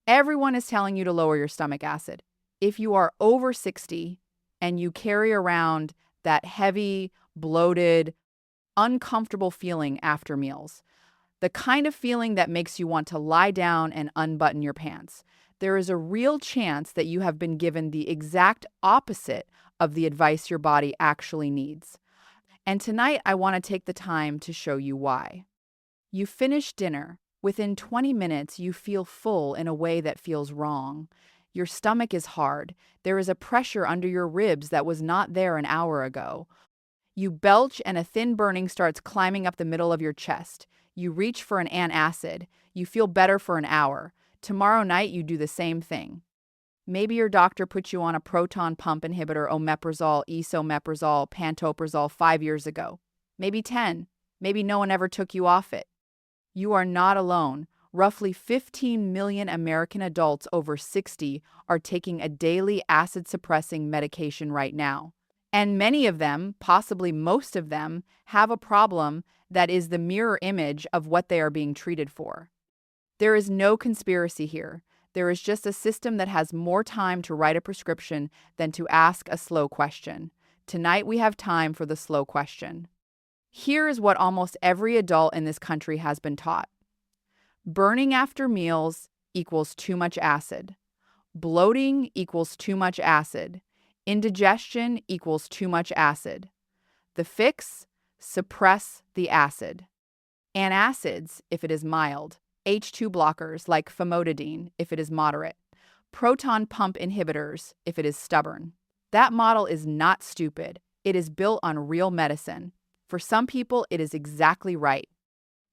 Everyone is telling you to lower your stomach acid. If you are over 60 and you carry around that heavy, bloated, uncomfortable feeling after meals, the kind of feeling that makes you want to lie down and unbutton your pants, there is a real chance that you have been given the exact opposite of the advice your body actually needs. And tonight, I want to take the time to show you why. You finish dinner. Within 20 minutes, you feel full in a way that feels wrong. Your stomach is hard. There is a pressure under your ribs that was not there an hour ago. You belch and a thin burning starts climbing up the middle of your chest. You reach for an antacid. You feel better for an hour. Tomorrow night, you do the same thing. Maybe your doctor put you on a proton pump inhibitor, omeprazole, esomeprazole, pantoprazole 5 years ago. Maybe 10. Maybe no one ever took you off it. You are not alone. Roughly 15 million American adults over 60 are taking a daily acid-suppressing medication right now. And many of them, possibly most of them, have a problem that is the mirror image of what they are being treated for. There is no conspiracy here. There is just a system that has more time to write a prescription than to ask a slow question. Tonight we have time for the slow question. Here is what almost every adult in this country has been taught. Burning after meals equals too much acid. Bloating equals too much acid. Indigestion equals too much acid. The fix? Suppress the acid. Antacids, if it is mild. H2 blockers like famotidine, if it is moderate. Proton pump inhibitors, if it is stubborn. That model is not stupid. It is built on real medicine. For some people, it is exactly right.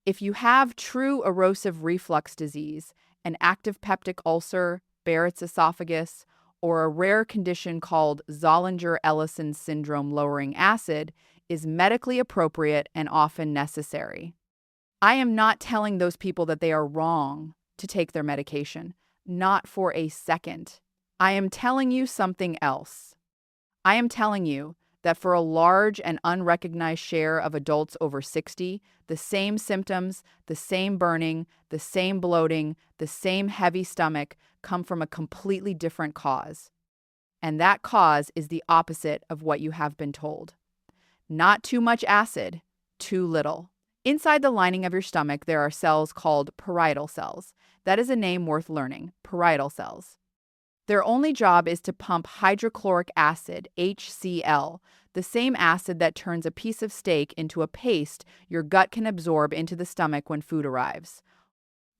If you have true erosive reflux disease, an active peptic ulcer, Barrett's esophagus, or a rare condition called Zollinger-Ellison syndrome, lowering acid is medically appropriate and often necessary. I am not telling those people that they are wrong to take their medication, not for a second. I am telling you something else. I am telling you that for a large and unrecognized share of adults over 60, the same symptoms, the same burning, the same bloating, the same heavy stomach come from a completely different cause. And that cause is the opposite of what you have been told. Not too much acid, too little. Inside the lining of your stomach, there are cells called parietal cells. That is a name worth learning, parietal cells. Their only job is to pump hydrochloric acid, HCl, the same acid that turns a piece of steak into a paste your gut can absorb into the stomach when food arrives.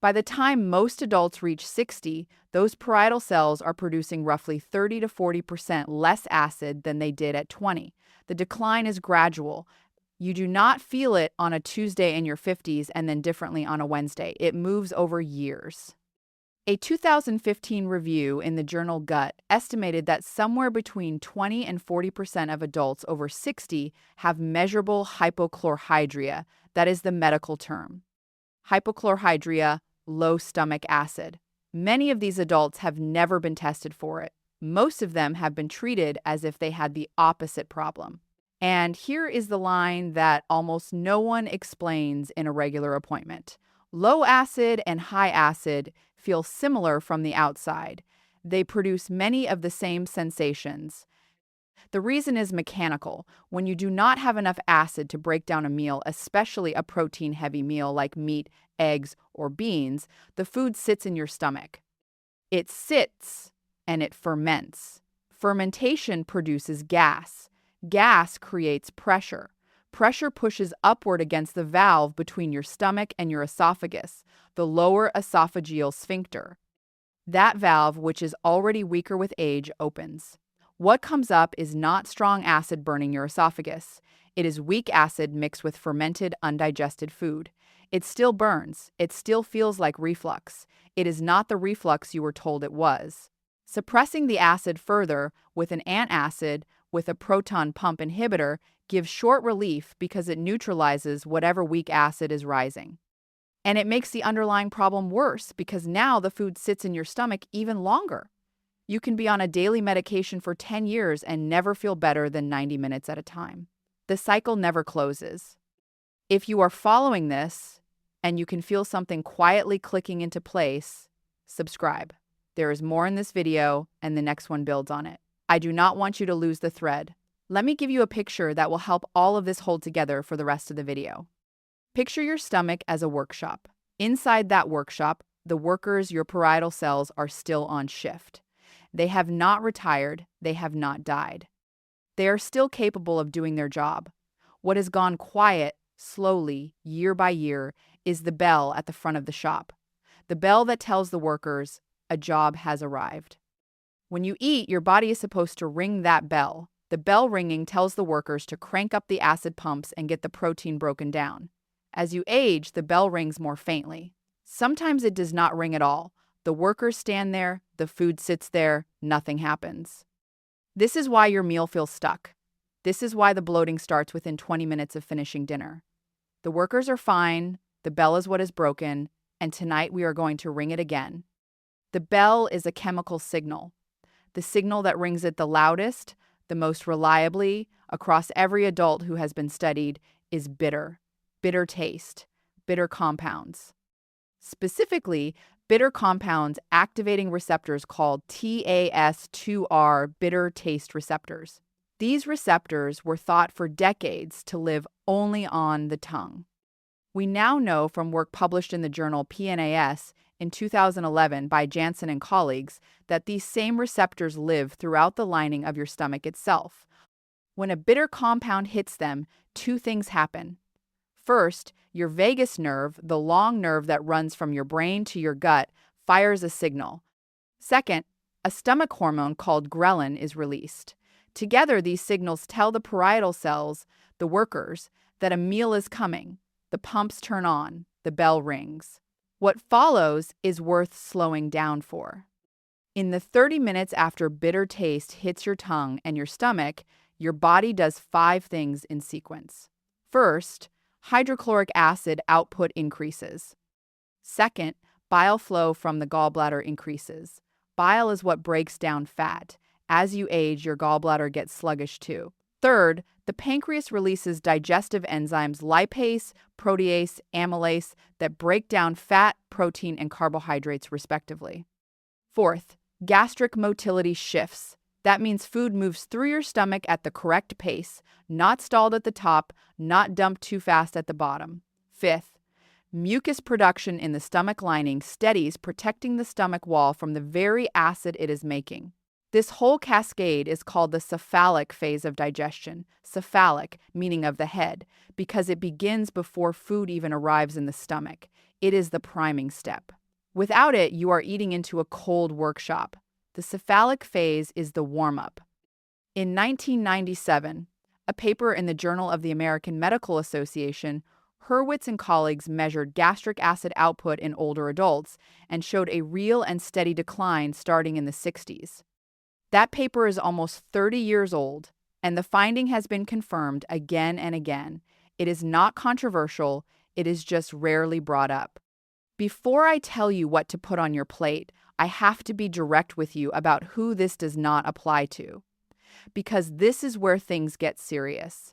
By the time most adults reach 60, those parietal cells are producing roughly 30 to 40% less acid than they did at 20. The decline is gradual. You do not feel it on a Tuesday in your 50s and then differently on a Wednesday. It moves over years. A 2015 review in the journal Gut estimated that somewhere between 20 and 40% of adults over 60 have measurable hypochlorhydria. That is the medical term. Hypochlorhydria, low stomach acid. Many of these adults have never been tested for it. Most of them have been treated as if they had the opposite problem. And here is the line that almost no one explains in a regular appointment. Low acid and high acid feel similar from the outside. They produce many of the same sensations. The reason is mechanical. When you do not have enough acid to break down a meal, especially a protein-heavy meal like meat, eggs, or beans, the food sits in your stomach. It sits and it ferments. Fermentation produces gas. Gas creates pressure. Pressure pushes upward against the valve between your stomach and your esophagus, the lower esophageal sphincter. That valve, which is already weaker with age, opens. What comes up is not strong acid burning your esophagus. It is weak acid mixed with fermented, undigested food. It still burns. It still feels like reflux. It is not the reflux you were told it was. Suppressing the acid further with an antacid with a proton pump inhibitor gives short relief because it neutralizes whatever weak acid is rising. And it makes the underlying problem worse because now the food sits in your stomach even longer. You can be on a daily medication for 10 years and never feel better than 90 minutes at a time. The cycle never closes. If you are following this and you can feel something quietly clicking into place, subscribe. There is more in this video, and the next one builds on it. I do not want you to lose the thread. Let me give you a picture that will help all of this hold together for the rest of the video. Picture your stomach as a workshop. Inside that workshop, the workers, your parietal cells, are still on shift. They have not retired, they have not died. They are still capable of doing their job. What has gone quiet, slowly, year by year, is the bell at the front of the shop. The bell that tells the workers, a job has arrived. When you eat, your body is supposed to ring that bell. The bell ringing tells the workers to crank up the acid pumps and get the protein broken down. As you age, the bell rings more faintly. Sometimes it does not ring at all. The workers stand there, the food sits there, nothing happens. This is why your meal feels stuck. This is why the bloating starts within 20 minutes of finishing dinner. The workers are fine, the bell is what is broken, and tonight we are going to ring it again. The bell is a chemical signal. The signal that rings it the loudest, the most reliably, across every adult who has been studied, is bitter. Bitter taste. Bitter compounds. Specifically, bitter compounds activating receptors called TAS2R bitter taste receptors. These receptors were thought for decades to live only on the tongue. We now know from work published in the journal PNAS in 2011 by Jansen and colleagues that these same receptors live throughout the lining of your stomach itself. When a bitter compound hits them, two things happen. First, your vagus nerve, the long nerve that runs from your brain to your gut, fires a signal. Second, a stomach hormone called ghrelin is released. Together, these signals tell the parietal cells, the workers, that a meal is coming. The pumps turn on, the bell rings. What follows is worth slowing down for. In the 30 minutes after bitter taste hits your tongue and your stomach, your body does 5 things in sequence. First, hydrochloric acid output increases. Second, bile flow from the gallbladder increases. Bile is what breaks down fat. As you age, your gallbladder gets sluggish too. Third, the pancreas releases digestive enzymes lipase, protease, amylase that break down fat, protein, and carbohydrates respectively. Fourth, gastric motility shifts. That means food moves through your stomach at the correct pace, not stalled at the top, not dumped too fast at the bottom. Fifth, mucus production in the stomach lining steadies, protecting the stomach wall from the very acid it is making. This whole cascade is called the cephalic phase of digestion, cephalic meaning of the head, because it begins before food even arrives in the stomach. It is the priming step. Without it, you are eating into a cold workshop. The cephalic phase is the warm-up. In 1997, a paper in the Journal of the American Medical Association, Hurwitz and colleagues measured gastric acid output in older adults and showed a real and steady decline starting in the 60s. That paper is almost 30 years old, and the finding has been confirmed again and again. It is not controversial, it is just rarely brought up. Before I tell you what to put on your plate, I have to be direct with you about who this does not apply to, because this is where things get serious.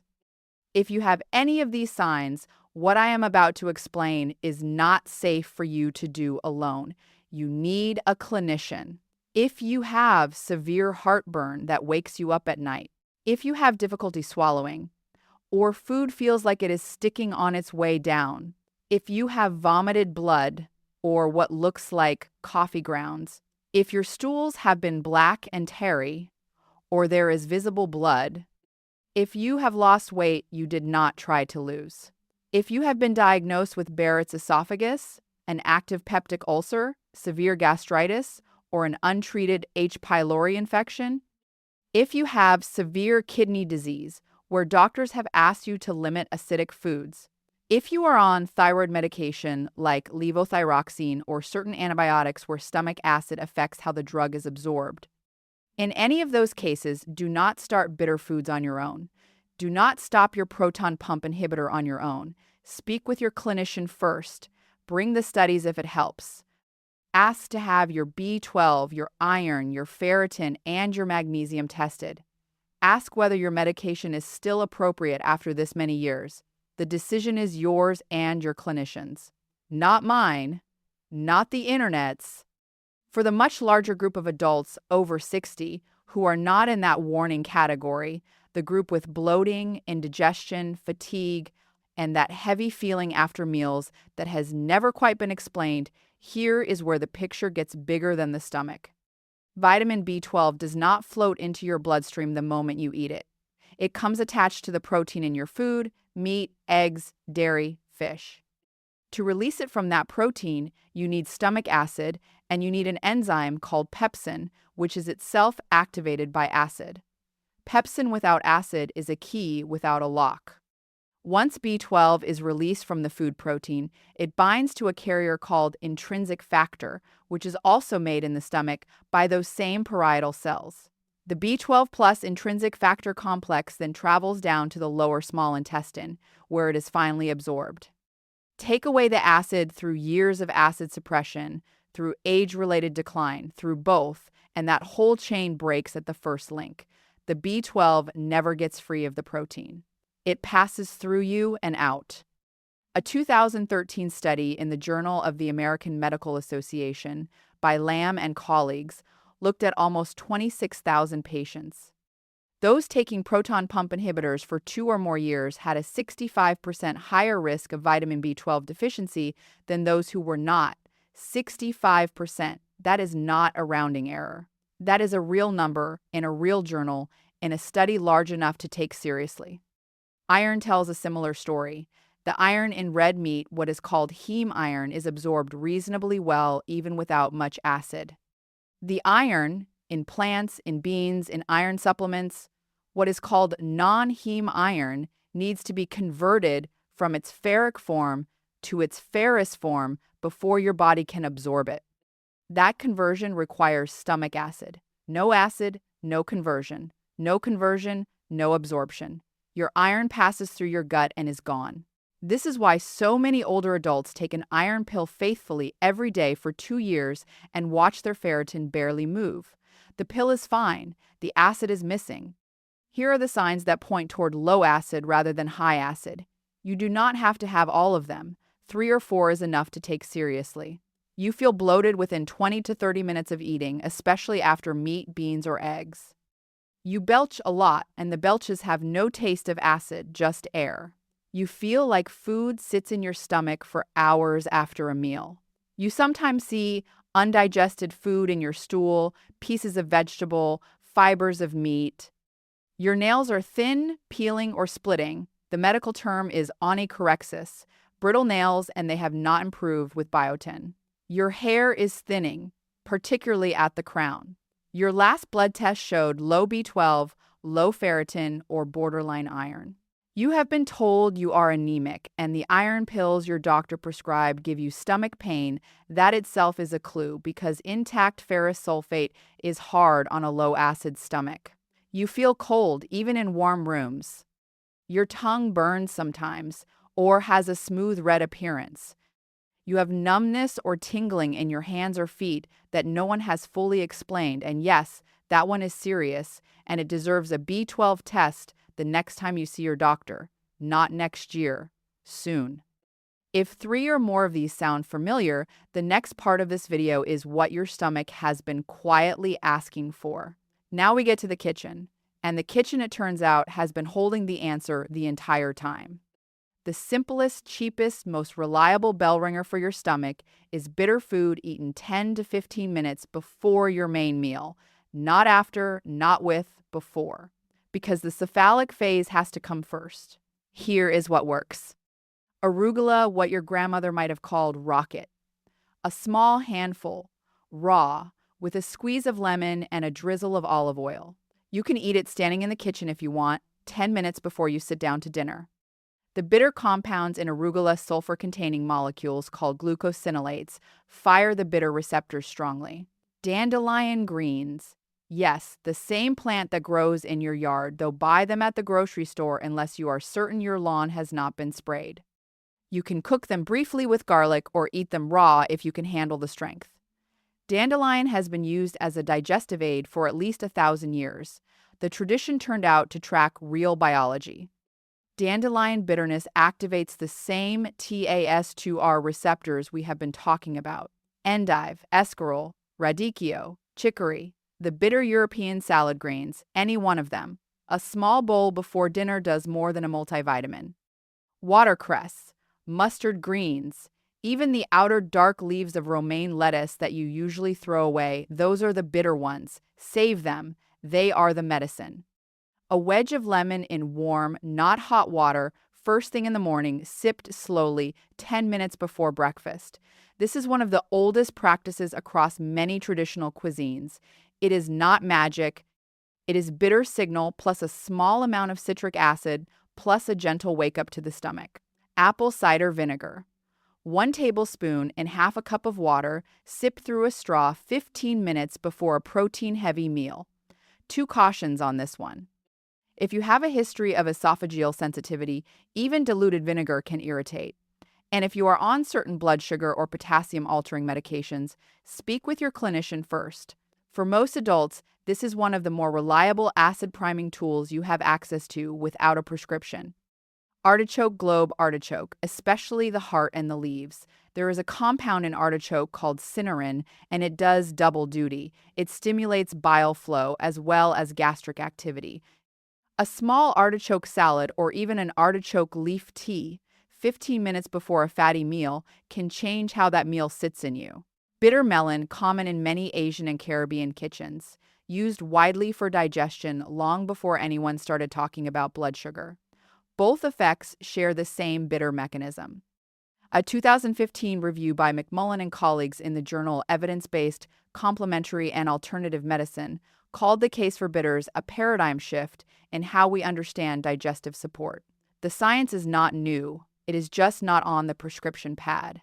If you have any of these signs, what I am about to explain is not safe for you to do alone. You need a clinician. If you have severe heartburn that wakes you up at night, if you have difficulty swallowing, or food feels like it is sticking on its way down, if you have vomited blood or what looks like coffee grounds, if your stools have been black and tarry, or there is visible blood, if you have lost weight you did not try to lose, if you have been diagnosed with Barrett's esophagus, an active peptic ulcer, severe gastritis, or an untreated H. pylori infection, if you have severe kidney disease where doctors have asked you to limit acidic foods, if you are on thyroid medication like levothyroxine or certain antibiotics where stomach acid affects how the drug is absorbed. In any of those cases, do not start bitter foods on your own. Do not stop your proton pump inhibitor on your own. Speak with your clinician first. Bring the studies if it helps. Ask to have your B12, your iron, your ferritin, and your magnesium tested. Ask whether your medication is still appropriate after this many years. The decision is yours and your clinician's. Not mine, not the internet's. For the much larger group of adults over 60 who are not in that warning category, the group with bloating, indigestion, fatigue, and that heavy feeling after meals that has never quite been explained, here is where the picture gets bigger than the stomach. Vitamin B12 does not float into your bloodstream the moment you eat it. It comes attached to the protein in your food, meat, eggs, dairy, fish. To release it from that protein, you need stomach acid, and you need an enzyme called pepsin, which is itself activated by acid. Pepsin without acid is a key without a lock. Once B12 is released from the food protein, it binds to a carrier called intrinsic factor, which is also made in the stomach by those same parietal cells. The B12 plus intrinsic factor complex then travels down to the lower small intestine, where it is finally absorbed. Take away the acid through years of acid suppression, through age-related decline, through both, and that whole chain breaks at the first link. The B12 never gets free of the protein. It passes through you and out. A 2013 study in the Journal of the American Medical Association by Lamb and colleagues looked at almost 26,000 patients. Those taking proton pump inhibitors for 2 or more years had a 65% higher risk of vitamin B12 deficiency than those who were not. 65%. That is not a rounding error. That is a real number in a real journal in a study large enough to take seriously. Iron tells a similar story. The iron in red meat, what is called heme iron, is absorbed reasonably well even without much acid. The iron in plants, in beans, in iron supplements, what is called non-heme iron, needs to be converted from its ferric form to its ferrous form before your body can absorb it. That conversion requires stomach acid. No acid, no conversion. No conversion, no absorption. Your iron passes through your gut and is gone. This is why so many older adults take an iron pill faithfully every day for 2 years and watch their ferritin barely move. The pill is fine. The acid is missing. Here are the signs that point toward low acid rather than high acid. You do not have to have all of them. 3 or 4 is enough to take seriously. You feel bloated within 20 to 30 minutes of eating, especially after meat, beans, or eggs. You belch a lot, and the belches have no taste of acid, just air. You feel like food sits in your stomach for hours after a meal. You sometimes see undigested food in your stool, pieces of vegetable, fibers of meat. Your nails are thin, peeling, or splitting. The medical term is onychorexis, brittle nails, and they have not improved with biotin. Your hair is thinning, particularly at the crown. Your last blood test showed low B12, low ferritin, or borderline iron. You have been told you are anemic, and the iron pills your doctor prescribed give you stomach pain. That itself is a clue, because intact ferrous sulfate is hard on a low-acid stomach. You feel cold, even in warm rooms. Your tongue burns sometimes, or has a smooth red appearance. You have numbness or tingling in your hands or feet that no one has fully explained, and yes, that one is serious, and it deserves a B12 test the next time you see your doctor. Not next year. Soon. If 3 or more of these sound familiar, the next part of this video is what your stomach has been quietly asking for. Now we get to the kitchen, and the kitchen, it turns out, has been holding the answer the entire time. The simplest, cheapest, most reliable bell ringer for your stomach is bitter food eaten 10 to 15 minutes before your main meal. Not after, not with, before. Because the cephalic phase has to come first. Here is what works. Arugula, what your grandmother might have called rocket. A small handful, raw, with a squeeze of lemon and a drizzle of olive oil. You can eat it standing in the kitchen if you want, 10 minutes before you sit down to dinner. The bitter compounds in arugula sulfur-containing molecules called glucosinolates fire the bitter receptors strongly. Dandelion greens. Yes, the same plant that grows in your yard, though buy them at the grocery store unless you are certain your lawn has not been sprayed. You can cook them briefly with garlic or eat them raw if you can handle the strength. Dandelion has been used as a digestive aid for at least 1,000 years. The tradition turned out to track real biology. Dandelion bitterness activates the same TAS2R receptors we have been talking about. Endive, escarole, radicchio, chicory, the bitter European salad greens, any one of them. A small bowl before dinner does more than a multivitamin. Watercress, mustard greens, even the outer dark leaves of romaine lettuce that you usually throw away, those are the bitter ones. Save them. They are the medicine. A wedge of lemon in warm, not hot water, first thing in the morning, sipped slowly 10 minutes before breakfast. This is one of the oldest practices across many traditional cuisines. It is not magic. It is bitter signal plus a small amount of citric acid plus a gentle wake up to the stomach. Apple cider vinegar. 1 tablespoon in half a cup of water, sip through a straw 15 minutes before a protein-heavy meal. 2 cautions on this one. If you have a history of esophageal sensitivity, even diluted vinegar can irritate. And if you are on certain blood sugar or potassium-altering medications, speak with your clinician first. For most adults, this is one of the more reliable acid-priming tools you have access to without a prescription. Artichoke globe artichoke, especially the heart and the leaves. There is a compound in artichoke called cynarin, and it does double duty. It stimulates bile flow as well as gastric activity. A small artichoke salad or even an artichoke leaf tea, 15 minutes before a fatty meal, can change how that meal sits in you. Bitter melon, common in many Asian and Caribbean kitchens, used widely for digestion long before anyone started talking about blood sugar. Both effects share the same bitter mechanism. A 2015 review by McMullen and colleagues in the journal Evidence-Based Complementary and Alternative Medicine called the case for bitters a paradigm shift in how we understand digestive support. The science is not new, it is just not on the prescription pad.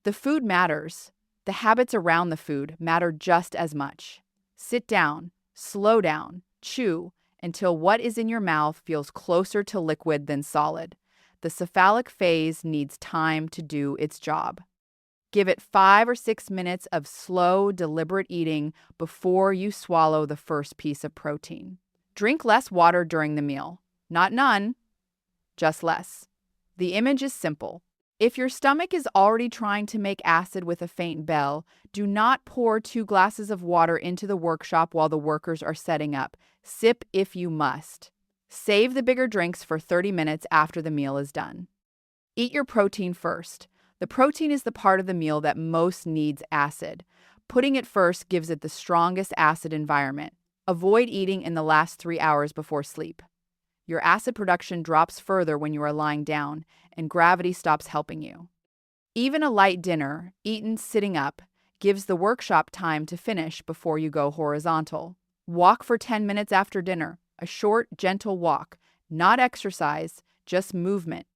The food matters. The habits around the food matter just as much. Sit down, slow down, chew, until what is in your mouth feels closer to liquid than solid. The cephalic phase needs time to do its job. Give it 5 or 6 minutes of slow, deliberate eating before you swallow the first piece of protein. Drink less water during the meal. Not none, just less. The image is simple. If your stomach is already trying to make acid with a faint bell, do not pour 2 glasses of water into the workshop while the workers are setting up. Sip if you must. Save the bigger drinks for 30 minutes after the meal is done. Eat your protein first. The protein is the part of the meal that most needs acid. Putting it first gives it the strongest acid environment. Avoid eating in the last 3 hours before sleep. Your acid production drops further when you are lying down, and gravity stops helping you. Even a light dinner, eaten sitting up, gives the workshop time to finish before you go horizontal. Walk for 10 minutes after dinner, a short, gentle walk, not exercise, just movement.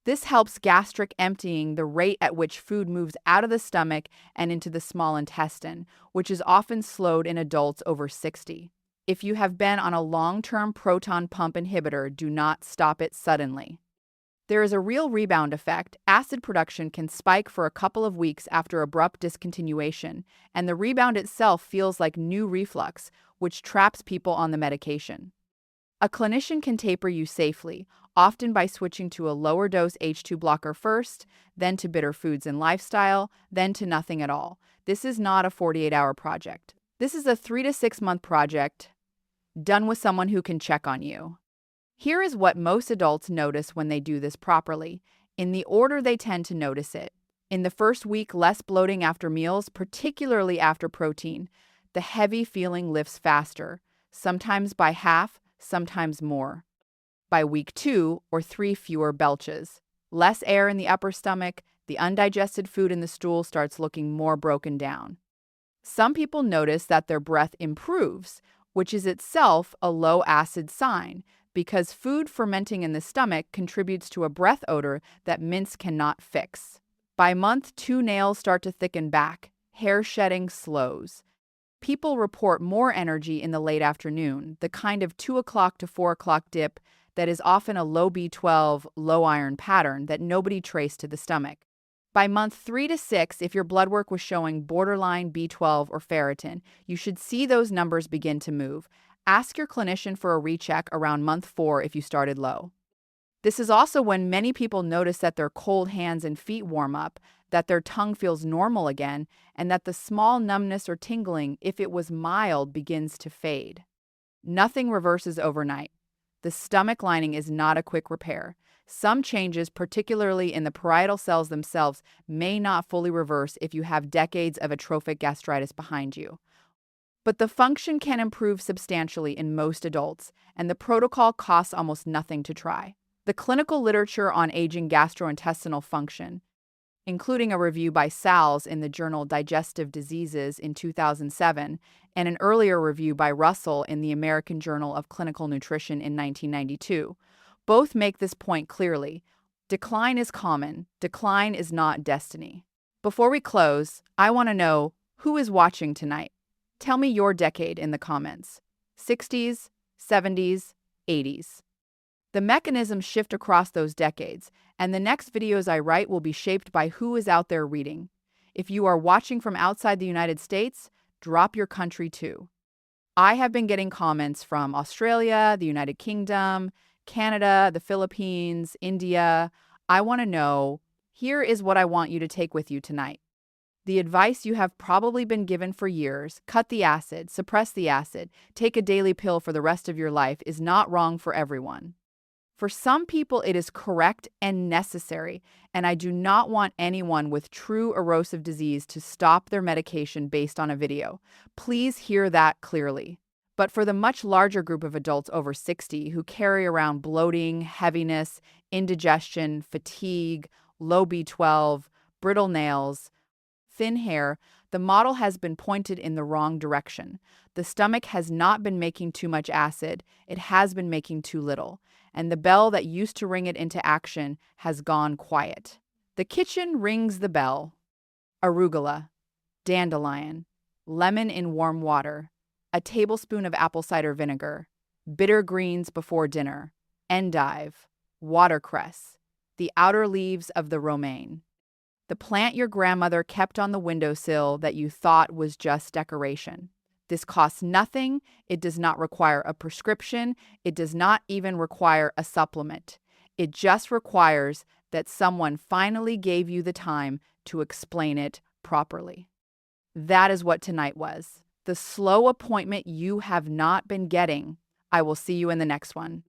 This helps gastric emptying, the rate at which food moves out of the stomach and into the small intestine, which is often slowed in adults over 60. If you have been on a long-term proton pump inhibitor, do not stop it suddenly. There is a real rebound effect. Acid production can spike for a couple of weeks after abrupt discontinuation, and the rebound itself feels like new reflux, which traps people on the medication. A clinician can taper you safely, often by switching to a lower dose H2 blocker first, then to bitter foods and lifestyle, then to nothing at all. This is not a 48-hour project. This is a 3 to 6 month project, done with someone who can check on you. Here is what most adults notice when they do this properly, in the order they tend to notice it. In the first week, less bloating after meals, particularly after protein. The heavy feeling lifts faster, sometimes by half, sometimes more. By week 2 or 3, fewer belches. Less air in the upper stomach, the undigested food in the stool starts looking more broken down. Some people notice that their breath improves, which is itself a low-acid sign, because food fermenting in the stomach contributes to a breath odor that mints cannot fix. By month 2, nails start to thicken back, hair shedding slows. People report more energy in the late afternoon, the kind of 2 o'clock to 4 o'clock dip that is often a low B12, low iron pattern that nobody traced to the stomach. By month 3 to 6, if your blood work was showing borderline B12 or ferritin, you should see those numbers begin to move. Ask your clinician for a recheck around month 4 if you started low. This is also when many people notice that their cold hands and feet warm up, that their tongue feels normal again, and that the small numbness or tingling, if it was mild, begins to fade. Nothing reverses overnight. The stomach lining is not a quick repair. Some changes, particularly in the parietal cells themselves, may not fully reverse if you have decades of atrophic gastritis behind you. But the function can improve substantially in most adults, and the protocol costs almost nothing to try. The clinical literature on aging gastrointestinal function, including a review by Sals in the journal Digestive Diseases in 2007 and an earlier review by Russell in the American Journal of Clinical Nutrition in 1992, both make this point clearly. Decline is common. Decline is not destiny. Before we close, I want to know who is watching tonight. Tell me your decade in the comments. 60s, 70s, 80s. The mechanisms shift across those decades, and the next videos I write will be shaped by who is out there reading. If you are watching from outside the United States, drop your country too. I have been getting comments from Australia, the United Kingdom, Canada, the Philippines, India. I want to know, here is what I want you to take with you tonight. The advice you have probably been given for years, cut the acid, suppress the acid, take a daily pill for the rest of your life, is not wrong for everyone. For some people, it is correct and necessary, and I do not want anyone with true erosive disease to stop their medication based on a video. Please hear that clearly. But for the much larger group of adults over 60 who carry around bloating, heaviness, indigestion, fatigue, low B12, brittle nails, thin hair, the model has been pointed in the wrong direction. The stomach has not been making too much acid, it has been making too little, and the bell that used to ring it into action has gone quiet. The kitchen rings the bell. Arugula, dandelion, lemon in warm water, a tablespoon of apple cider vinegar, bitter greens before dinner, endive, watercress, the outer leaves of the romaine. The plant your grandmother kept on the windowsill that you thought was just decoration. This costs nothing, it does not require a prescription, it does not even require a supplement. It just requires that someone finally gave you the time to explain it properly. That is what tonight was. The slow appointment you have not been getting. I will see you in the next one.